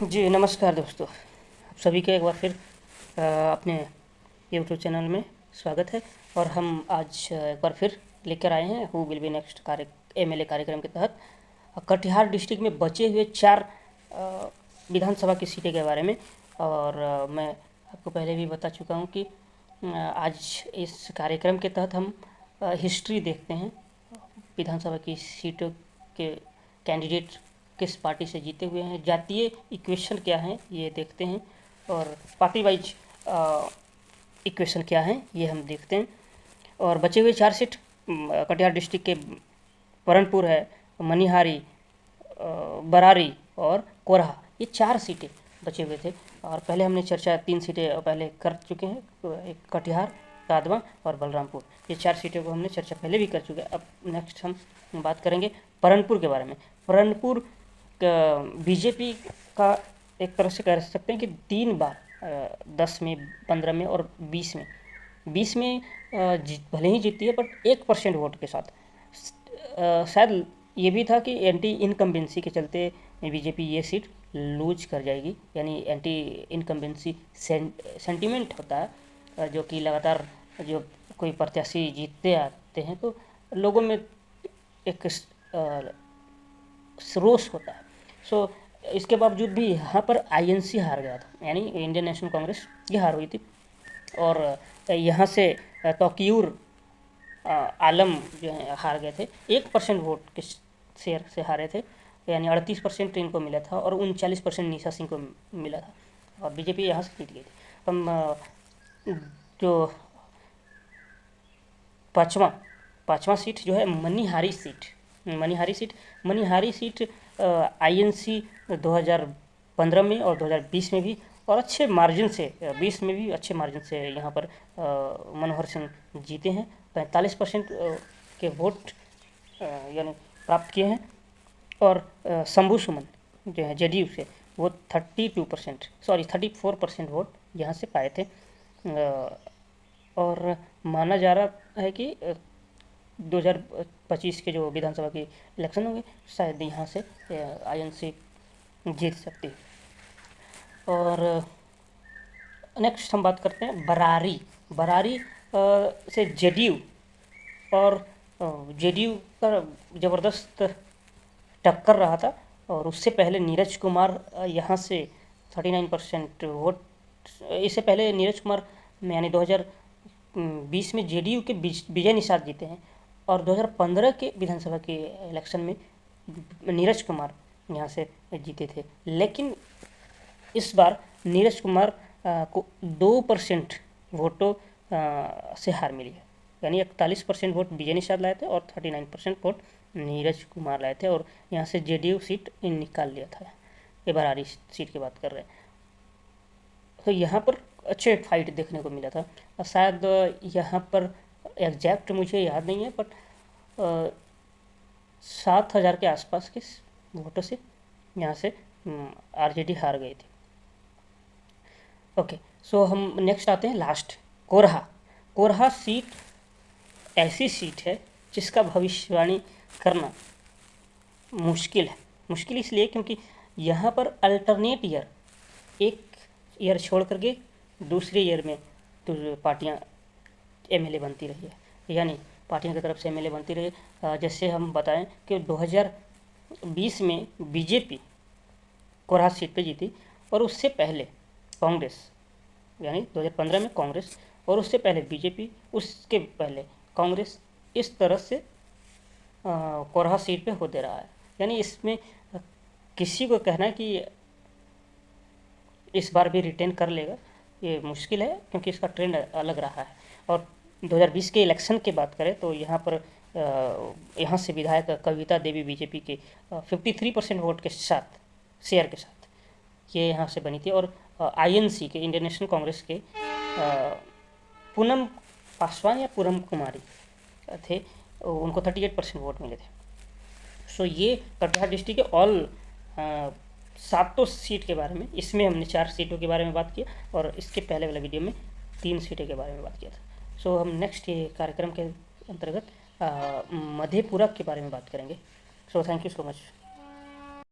जी नमस्कार दोस्तों, आप सभी का एक बार फिर अपने यूट्यूब चैनल में स्वागत है। और हम आज एक बार फिर लेकर आए हैं who will be next MLA कार्यक्रम के तहत कटिहार डिस्ट्रिक्ट में बचे हुए 4 विधानसभा की सीटें के बारे में। और मैं आपको पहले भी बता चुका हूं कि आज इस कार्यक्रम के तहत हम हिस्ट्री देखते हैं, विधानसभा की सीटों के कैंडिडेट किस पार्टी से जीते हुए हैं, जातीय इक्वेशन क्या है ये देखते हैं, और पार्टी वाइज इक्वेशन क्या है ये हम देखते हैं। और बचे हुए 4 सीट कटिहार डिस्ट्रिक्ट के परनपुर है, मनिहारी, बरारी और कोरहा, ये 4 सीटें बचे हुए थे। और पहले हमने चर्चा 3 सीटें पहले कर चुके हैं, एक कटिहार, कादवा और बलरामपुर, ये 4 सीटों को हमने चर्चा पहले भी कर चुके हैं। अब नेक्स्ट हम बात करेंगे परनपुर के बारे में। परनपुर बीजेपी का एक तरह से कह सकते हैं कि 3 बार 10 में, 15 में और 20 में, 20 में भले ही जीती है बट 1% वोट के साथ। शायद ये भी था कि एंटी इनकम्बेंसी के चलते बीजेपी ये सीट लूज कर जाएगी, यानी एंटी इनकम्बेंसी सेंटीमेंट होता है जो कि लगातार जो कोई प्रत्याशी जीतते आते हैं तो लोगों में एक रोष होता है। सो इसके बावजूद भी यहाँ पर आईएनसी हार गया था, यानी इंडियन नेशनल कांग्रेस ये हार हुई थी। और यहाँ से तौकीर आलम जो है हार गए थे, 1% वोट के शेयर से हारे थे, यानी 38% इनको मिला था और 39% निशा सिंह को मिला था, और बीजेपी यहाँ से जीत गई थी। हम जो पाँचवा सीट जो है मनिहारी सीट आईएनसी 2015 में और 2020 में भी और अच्छे मार्जिन से, 20 में भी अच्छे मार्जिन से यहाँ पर मनोहर सिंह जीते हैं, 45% के वोट यानी प्राप्त किए हैं। और शंभू सुमन जो है जेडीयू से, वो 34% वोट यहाँ से पाए थे। और माना जा रहा है कि 2025 के जो विधानसभा के इलेक्शन होंगे शायद यहाँ से आईएनसी जीत सकती है। और नेक्स्ट हम बात करते हैं बरारी से जेडीयू, और जेडीयू का ज़बरदस्त टक्कर रहा था। और उससे पहले नीरज कुमार यहाँ से 39% वोट, इससे पहले नीरज कुमार यानी 2020 में जेडीयू के विजय निषाद जीते हैं, और 2015 के विधानसभा के इलेक्शन में नीरज कुमार यहाँ से जीते थे। लेकिन इस बार नीरज कुमार को 2% वोटों से हार मिली है, यानी 41% वोट विजय निषाद लाए थे और 39% वोट नीरज कुमार लाए थे, और यहाँ से जेडीयू सीट निकाल लिया था। ये बरारी सीट की बात कर रहे हैं। तो यहाँ पर अच्छे फाइट देखने को मिला था, और शायद यहाँ पर एग्जैक्ट मुझे याद नहीं है बट 7,000 के आसपास के वोटों से यहाँ से आरजेडी हार गई थी। ओके, सो हम नेक्स्ट आते हैं लास्ट, कोरहा सीट ऐसी सीट है जिसका भविष्यवाणी करना मुश्किल इसलिए क्योंकि यहाँ पर अल्टरनेट ईयर, एक ईयर छोड़ करके दूसरे ईयर में तो पार्टियाँ एमएलए बनती रही है, यानी पार्टियों की तरफ से एमएलए बनती रही। जैसे हम बताएं कि 2020 में बीजेपी कोरहा सीट पे जीती, और उससे पहले कांग्रेस, यानी 2015 में कांग्रेस, और उससे पहले बीजेपी, उसके पहले कांग्रेस, इस तरह से कोरहा सीट पे होते रहा है। यानी इसमें किसी को कहना कि इस बार भी रिटेन कर लेगा ये मुश्किल है, क्योंकि इसका ट्रेंड अलग रहा है। और 2020 के इलेक्शन की बात करें तो यहाँ पर यहाँ से विधायक कविता देवी बीजेपी के 53% वोट के साथ, शेयर के साथ ये यहाँ से बनी थी। और आईएनसी के, इंडियन नेशनल कांग्रेस के पूनम पासवान या पूनम कुमारी थे, उनको 38% वोट मिले थे। सो ये कटिहार डिस्ट्रिक्ट के ऑल 7 सीट के बारे में, इसमें हमने 4 सीटों के बारे में बात किया, और इसके पहले वाले वीडियो में 3 सीटों के बारे में बात किया था। सो हम नेक्स्ट ये कार्यक्रम के अंतर्गत मधेपुरा के बारे में बात करेंगे। So thank you so much.